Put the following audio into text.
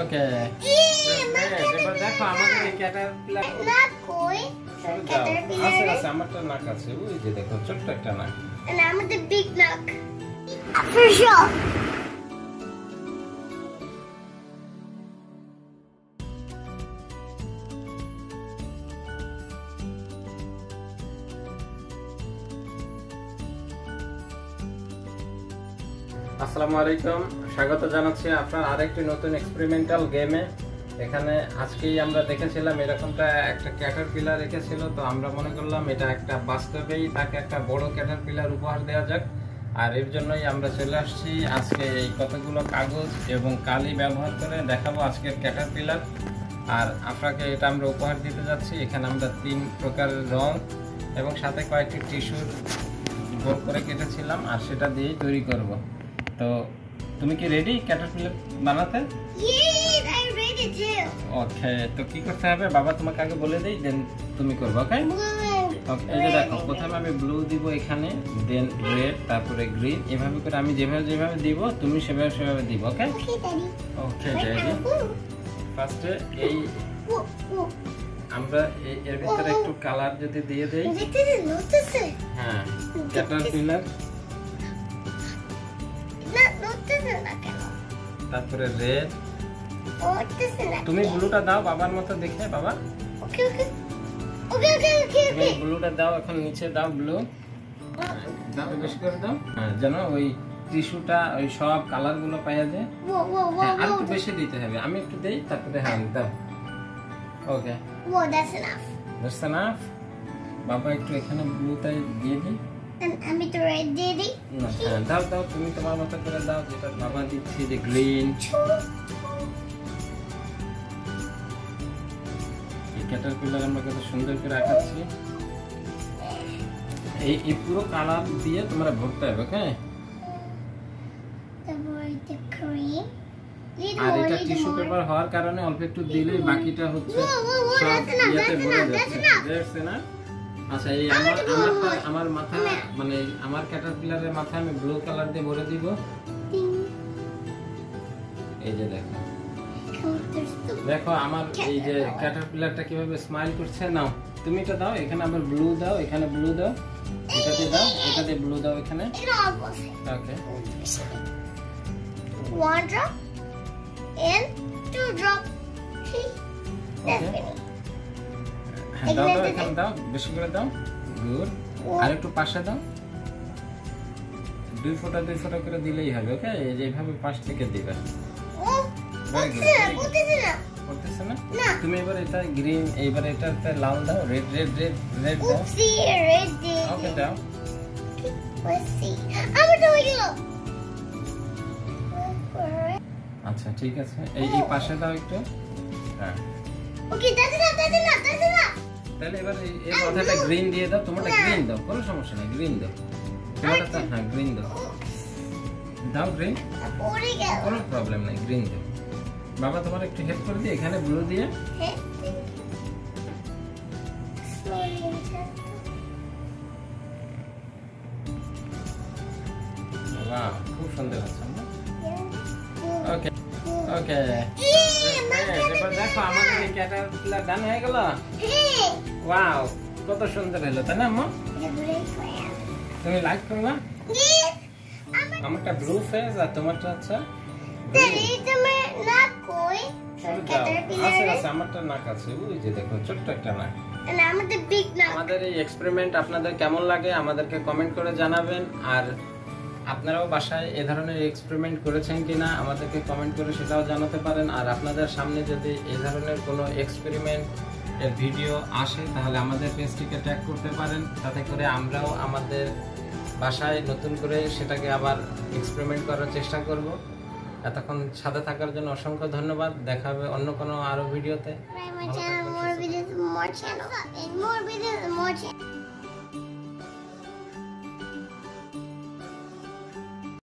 ওকে এবার দেখো আমাদের এই ক্যাটারপিলার নাক কই আছে আছে আমারটা নাক আছে ওই যে দেখো ছোট্ট একটা নাক and I'm the big nack for sure. আসসালামু আলাইকুম স্বাগত জানাচ্ছি আপনার আরেকটি নতুন এক্সপেরিমেন্টাল গেমে। এখানে আজকেই আমরা দেখেছিলাম এরকমটা একটা ক্যাটারপিলার রেখেছিল, তো আমরা মনে করলাম এটা একটা বাস্তবেই তাকে একটা বড় ক্যাটারপিলার উপহার দেওয়া যাক। আর এর জন্যই আমরা চলে আসছি আজকে এই কতগুলো কাগজ এবং কালি ব্যবহার করে দেখাবো আজকের ক্যাটারপিলার। আর আপনাকে এটা আমরা উপহার দিতে যাচ্ছি। এখানে আমরা 3 প্রকারের রং এবং সাথে কয়েকটি টিস্যুর গোল করে কেটেছিলাম আর সেটা দিয়েই তৈরি করব। তো তুমি কি রেডি ক্যাটারপিলার বানাতে? Yes, I'm ready too. ওকে, তো কি করতে হবে বাবা তোমাকে আগে বলে দেই, দেন তুমি করবে। ওকে ওকে, এই যে দেখো প্রথমে আমি ব্লু দিব এখানে, দেন রেড, তারপরে গ্রিন, এভাবে করে আমি যেভাবে দিব তুমি সেভাবে দিব। ওকে ওকে ড্যাডি। ফার্স্টে এই আমরা এর ভিতরে একটু কালার যদি দিয়ে দেই, হ্যাঁ ক্যাটারপিলার, তারপরে রেড, তুমি ব্লুটা দাও বাবার মতো দেখে বাবা। ওকে ওকে ওকে ওকে ওকে তুমি ব্লুটা দাও, এখন নিচে দাও ব্লু, দাও বেশি করে দাও, হ্যাঁ যেন ওই টিস্যুটা ওই সব কালার গুলো পাওয়া যায়। আর একটু বেশি দিতে হবে, আমি একটু দেই তারপরে হ্যাঁ দাও। ওকে that's enough. That's enough. বাবা একটু এখানে ব্লুটা দিয়ে দিই। আমি তো রেড দিয়ে দিই। হ্যাঁ দাও দাও, তুমি তোমার মতো করে দাও, যেটা বাবা দিচ্ছি যে গ্রিন। এই ক্যাটারপিলার আমরা কত সুন্দর করে আঁকাচ্ছি। এই পুরো কালার দিয়ে তোমরা ভরতে হবে। ওকে, আর এটা টিস্যু পেপার হওয়ার কারণে অল্প একটু দিলেই বাকিটা হচ্ছে সব ইয়েতে ভরে যাচ্ছে। দেখছ না? আচ্ছা এই আমার মাথা মানে আমার ক্যাটারপিলারের মাথা আমি ব্লু কালার দিয়ে ভরে দিব। এই যে দেখো দেখো আমার এই যে ক্যাটারপিলারটা কিভাবে স্মাইল করছে। নাও তুমি এটা দাও, এখানে আবার ব্লু দাও, এখানে ব্লু দাও, এটাতে দাও, এটাতে ব্লু দাও এখানে। ওকে 1 drop and 2 drop. হ্যাঁ দাও দাও, এখানে দাও, বেশি করে দাও। গুড, আর একটু পাশে দাও, 2 ফোঁটা করে দিলেই হবে। ওকে, এই যে এইভাবে পাশ থেকে দিবে। করতেছ না তুমি? এবার এটা গ্রিন, এইবার এটাতে লাল দাও, রেড দাও। ওকে দাও। আচ্ছা ঠিক আছে, এই পাশে দাও একটু। হ্যাঁ ওকে, that's enough. তাহলে এবার এর মাথাটা গ্রিন দিয়ে দাও। তোমারটা গ্রিন দাও, কোনো সমস্যা নেই, গ্রিন দাও তোমারটা। হ্যাঁ গ্রিন দাও, দাও গ্রিন, কোনো প্রবলেম নেই, গ্রিন দাও। বাবা তোমার একটু হেল্প করে দিয়ে এখানে ব্লু দিয়ে। বাহ খুব সুন্দর হচ্ছে। ওকে ওকে, এবার দেখো আমাদের এই ক্যাটারপিলার ডান হয়ে গেল। ওয়াও কত সুন্দর হলো, তাই না আম্মা? তুমি লাইক করবা? আমারটা ব্লু ফেস আর তোমারটা হচ্ছে আমারটা নাক আছে ওই যে দেখো ছোট্ট একটা নাক। আমাদের এই এক্সপেরিমেন্ট আপনাদের কেমন লাগে আমাদেরকে কমেন্ট করে জানাবেন। আর আপনারাও বাসায় এ ধরনের এক্সপেরিমেন্ট করেছেন কিনা আমাদেরকে কমেন্ট করে সেটাও জানাতে পারেন। আর আপনাদের সামনে যদি এই ধরনের কোনো এক্সপেরিমেন্ট এর ভিডিও আসে তাহলে আমাদের পেজটিকে ট্যাগ করতে পারেন, তাতে করে আমরাও আমাদের বাসায় নতুন করে সেটাকে আবার এক্সপেরিমেন্ট করার চেষ্টা করব। এতক্ষণ সাথে থাকার জন্য অসংখ্য ধন্যবাদ। দেখা হবে অন্য কোনো আরো ভিডিওতে।